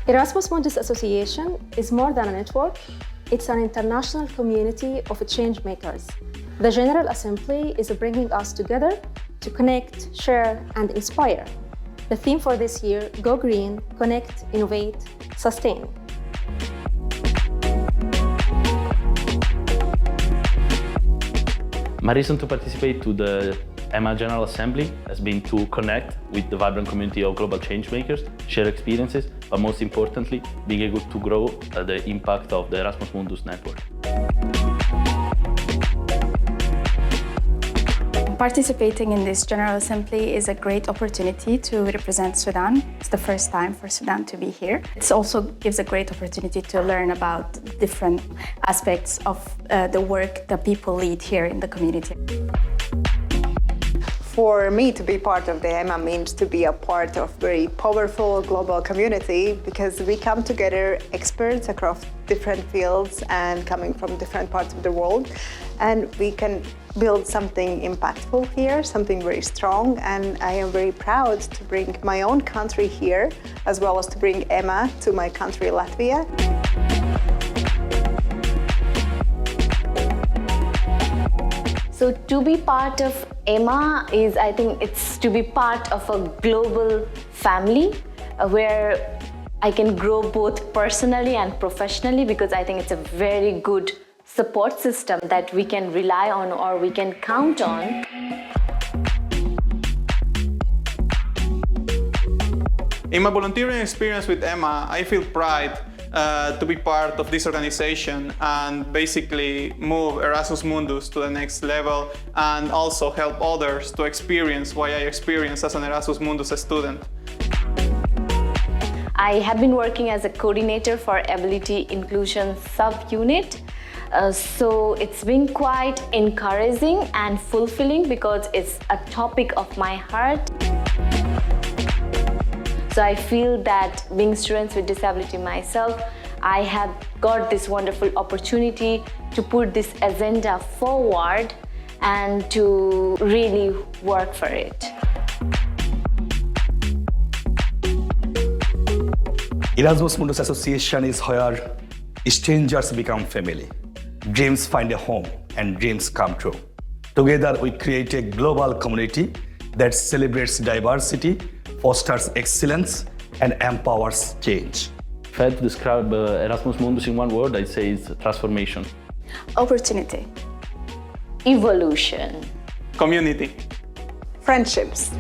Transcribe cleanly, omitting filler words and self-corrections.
Erasmus Mundus Association is more than a network. It's an international community of change makers. The General Assembly is bringing us together to connect, share, and inspire. The theme for this year, Go Green, Connect, Innovate, Sustain. My reason to participate to the EMA General Assembly has been to connect with the vibrant community of global change makers, share experiences, but most importantly, being able to grow the impact of the Erasmus Mundus network. Participating in this General Assembly is a great opportunity to represent Sudan. It's the first time for Sudan to be here. It also gives a great opportunity to learn about different aspects of the work that people lead here in the community. For me, to be part of the EMA means to be a part of a very powerful global community because we come together, experts across different fields and coming from different parts of the world, and we can build something impactful here, something very strong, and I am very proud to bring my own country here, as well as to bring EMA to my country, Latvia. So to be part of EMA is, I think it's to be part of a global family where I can grow both personally and professionally, because I think it's a very good support system that we can rely on or we can count on. In my volunteering experience with EMA, I feel pride to be part of this organization and basically move Erasmus Mundus to the next level and also help others to experience what I experienced as an Erasmus Mundus student. I have been working as a coordinator for Ability Inclusion Subunit. So it's been quite encouraging and fulfilling because it's a topic of my heart. So I feel that being students with disability myself, I have got this wonderful opportunity to put this agenda forward and to really work for it. Erasmus Mundus Association is where strangers become family. Dreams find a home and dreams come true. Together we create a global community that celebrates diversity, fosters excellence, and empowers change. If I had to describe Erasmus Mundus in one word, I'd say it's transformation. Opportunity. Evolution. Community. Friendships.